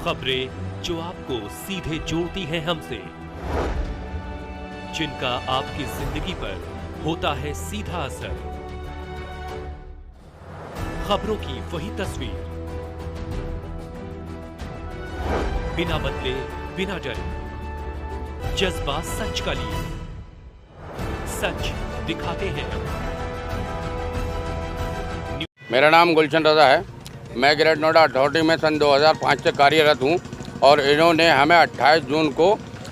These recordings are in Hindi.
खबरें जो आपको सीधे जोड़ती हैं हमसे, जिनका आपकी जिंदगी पर होता है सीधा असर। खबरों की वही तस्वीर, बिना बदले बिना डरे, जज्बा सच का लिए, सच दिखाते हैं हम। मेरा नाम गुलशन रजा है। मैं ग्रेट नोएडा अथॉरिटी में सन 2005 से कार्यरत हूं और इन्होंने हमें 28 जून को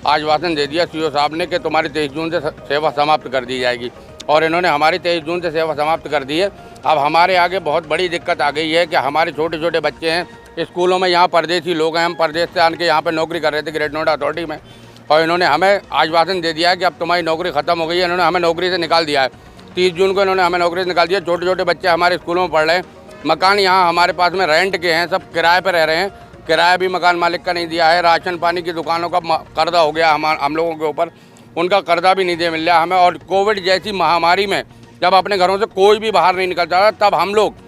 आश्वासन दे दिया सीओ साहब ने कि तुम्हारी 23 जून से सेवा समाप्त कर दी जाएगी, और इन्होंने हमारी 23 जून से सेवा समाप्त कर दी है। अब हमारे आगे बहुत बड़ी दिक्कत आ गई है कि हमारे छोटे छोटे बच्चे हैं स्कूलों में, यहाँ परदेसी लोग हैं, हम परदेश से आने के यहाँ पर नौकरी कर रहे थे ग्रेट नोएडा अथॉरिटी में, और इन्होंने हमें आश्वासन दे दिया है कि अब तुम्हारी नौकरी ख़त्म हो गई है। इन्होंने हमें नौकरी से निकाल दिया है। 30 जून को इन्होंने हमें नौकरी से निकाल दिया। छोटे छोटे बच्चे हमारे स्कूलों में पढ़ रहे हैं। मकान यहाँ हमारे पास में रेंट के हैं, सब किराए पर रह रहे हैं। किराया भी मकान मालिक का नहीं दिया है। राशन पानी की दुकानों का कर्जा हो गया हम लोगों के ऊपर, उनका कर्जा भी नहीं दे मिल रहा हमें। और कोविड जैसी महामारी में जब अपने घरों से कोई भी बाहर नहीं निकलता था, तब हम लोग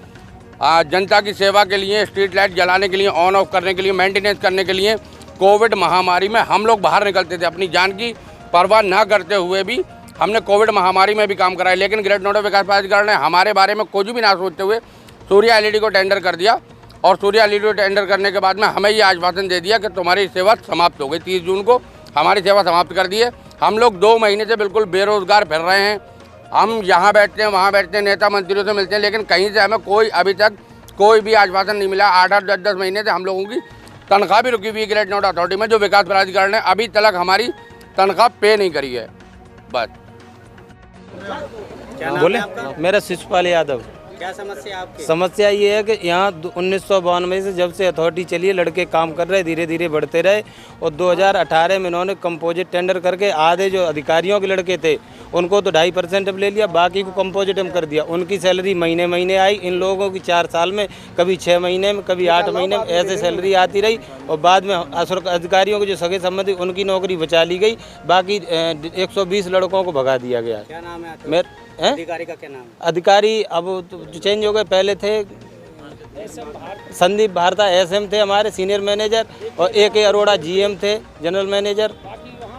जनता की सेवा के लिए, स्ट्रीट लाइट जलाने के लिए, ऑन ऑफ करने के लिए, मेंटेनेंस करने के लिए, कोविड महामारी में हम लोग बाहर निकलते थे। अपनी जान की परवाह न करते हुए भी हमने कोविड महामारी में भी काम कराया। लेकिन ग्रेट नोएडा विकास प्राधिकरण ने हमारे बारे में कुछ भी ना सोचते हुए सूर्या एलईडी को टेंडर कर दिया, और सूर्या एलईडी को टेंडर करने के बाद में हमें ये आश्वासन दे दिया कि तुम्हारी सेवा समाप्त हो गई। 30 जून को हमारी सेवा समाप्त कर दी है। हम लोग 2 महीने से बिल्कुल बेरोजगार फिर रहे हैं। हम यहाँ बैठते हैं, वहाँ बैठते हैं, नेता मंत्रियों से मिलते हैं, लेकिन कहीं से हमें कोई अभी तक कोई भी आश्वासन नहीं मिला। 8-8, 10-10 महीने से हम लोगों की तनख्वाह भी रुकी हुई है ग्रेट नोएडा अथॉरिटी में, जो विकास प्राधिकरण ने अभी तक हमारी तनख्वाह पे नहीं करी है। बस बोले, मेरा शिशुपाल यादव। क्या समस्या आपकी? समस्या ये है कि यहाँ 1992 से जब से अथॉरिटी चली है, लड़के काम कर रहे, धीरे धीरे बढ़ते रहे, और 2018 में इन्होंने कंपोजिट टेंडर करके आधे जो अधिकारियों के लड़के थे उनको तो 2.5% ले लिया, बाकी को कंपोजिट में कर दिया। उनकी सैलरी महीने महीने आई। इन लोगों की 4 साल में कभी 6 महीने में, कभी 8 महीने में ऐसे सैलरी आती रही, और बाद में अधिकारियों के जो सगे संबंधी उनकी नौकरी बचा ली गई। बाकी 120 लड़कों को भगा दिया गया। क्या नाम है मेरे अधिकारी का? क्या नाम है? अधिकारी अब तो चेंज हो गए, पहले थे संदीप भारता एसएम थे हमारे सीनियर मैनेजर, और AK अरोड़ा GM थे जनरल मैनेजर,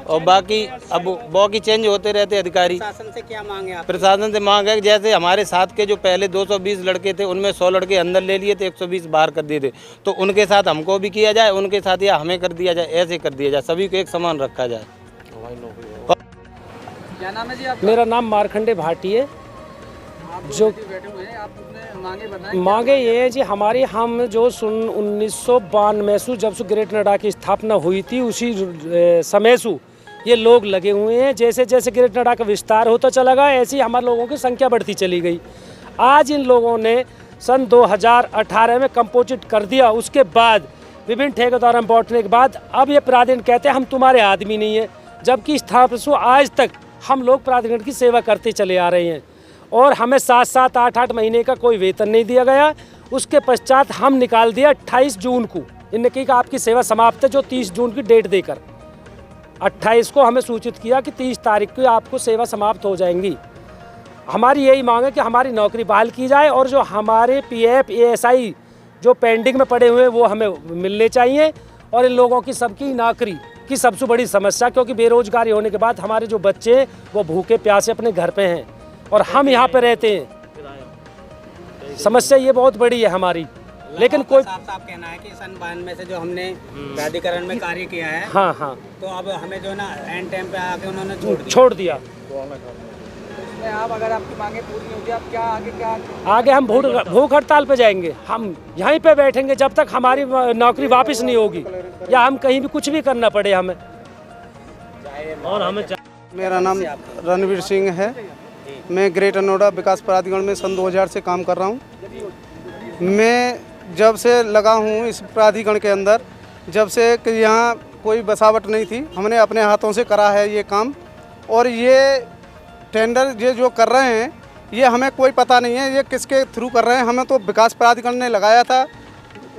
और बाकी अब बाकी चेंज होते रहते अधिकारी। प्रशासन से क्या मांगे आप? प्रशासन से मांग है कि जैसे हमारे साथ के जो पहले 220 लड़के थे, उनमें 100 लड़के अंदर ले लिए थे, 120 बाहर कर दिए थे, तो उनके साथ हमको भी किया जाए, उनके साथ या हमें कर दिया जाए, ऐसे कर दिया जाए, सभी को एक समान रखा जाए। क्या नाम है जी आपका? मेरा नाम मारखंडे भाटी है। जो बैठे हुए हैं, आप अपने मांगे बताएं। मांगे ये है जी, हमारी हम जो 1992 से जब से ग्रेट नोएडा की स्थापना हुई थी, उसी समय से ये लोग लगे हुए हैं। जैसे जैसे ग्रेट नोएडा का विस्तार होता चला गया, ऐसे ही हमारे लोगों की संख्या बढ़ती चली गई। आज इन लोगों ने सन 2018 में कंपोजिट कर दिया। उसके बाद विभिन्न ठेकेदारों में बांटने के बाद अब ये प्राधिकरण कहते हैं हम तुम्हारे आदमी नहीं है, जबकि स्थापना से आज तक हम लोग प्राधिकरण की सेवा करते चले आ रहे हैं, और हमें 7-7, 8-8 महीने का कोई वेतन नहीं दिया गया। उसके पश्चात हम निकाल दिया 28 जून को। इनने कहा कि आपकी सेवा समाप्त है, जो 30 जून की डेट देकर 28 को हमें सूचित किया कि 30 तारीख को आपको सेवा समाप्त हो जाएंगी। हमारी यही मांग है कि हमारी नौकरी बहाल की जाए, और जो हमारे PF ASI जो पेंडिंग में पड़े हुए हैं वो हमें मिलने चाहिए। और इन लोगों की सबकी नौकरी की सबसे बड़ी समस्या, क्योंकि बेरोजगारी होने के बाद हमारे जो बच्चे हैं वो भूखे प्यासे अपने घर पे हैं, और हम यहाँ पे रहते हैं। समस्या ये बहुत बड़ी है हमारी। लेकिन कोई साफ कहना है कि सन 92 से जो हमने प्राधिकरण में कार्य किया है, हाँ, तो अब हमें जो ना एंड टाइम पे आके उन्होंने छोड़ दिया। इसमें आप अगर आपकी मांगे पूरी नहीं होती, आप क्या आगे हम भूख हड़ताल पे जाएंगे। हम यहीं पे बैठेंगे जब तक हमारी नौकरी वापस नहीं होगी, या हम कहीं भी कुछ भी करना पड़े हमें। और हमें मेरा नाम रणवीर सिंह है। मैं ग्रेट नोएडा विकास प्राधिकरण में सन 2000 से काम कर रहा हूँ। मैं जब से लगा हूँ इस प्राधिकरण के अंदर, जब से कि यहाँ कोई बसावट नहीं थी, हमने अपने हाथों से करा है ये काम। और ये टेंडर ये जो कर रहे हैं, ये हमें कोई पता नहीं है ये किसके थ्रू कर रहे हैं। हमें तो विकास प्राधिकरण ने लगाया था,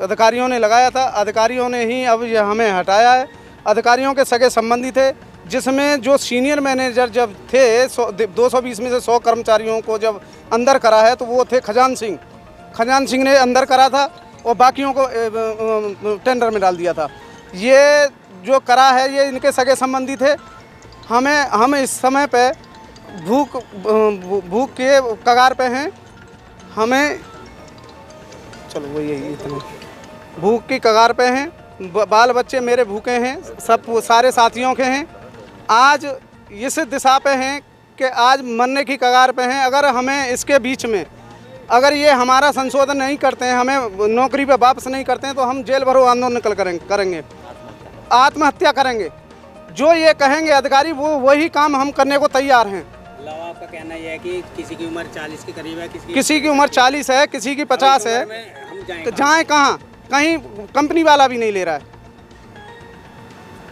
अधिकारियों ने लगाया था, अधिकारियों ने ही अब ये हमें हटाया है। अधिकारियों के सगे संबंधी थे, जिसमें जो सीनियर मैनेजर जब थे 220 में से 100 कर्मचारियों को जब अंदर करा है, तो वो थे खजान सिंह ने अंदर करा था। और बाकियों को टेंडर में डाल दिया था। ये जो करा है ये इनके सगे संबंधी थे। हम इस समय पे भूख के कगार पे हैं। हमें चलो वो यही इतना भूख की कगार पे हैं। बाल बच्चे मेरे भूखे हैं, सब सारे साथियों के हैं। आज इस दिशा पे हैं कि आज मरने की कगार पे हैं। अगर हमें इसके बीच में अगर ये हमारा संशोधन नहीं करते हैं, हमें नौकरी पे वापस नहीं करते हैं, तो हम जेल भरो आंदोलन करेंगे, आत्महत्या करेंगे। जो ये कहेंगे अधिकारी वो वही काम हम करने को तैयार हैं। आपका कहना यह है कि किसी की उम्र 40 के करीब है, किसी की उम्र 40 है, किसी की 50 है, हम जाएं कहाँ? कहीं कंपनी वाला भी नहीं ले रहा है।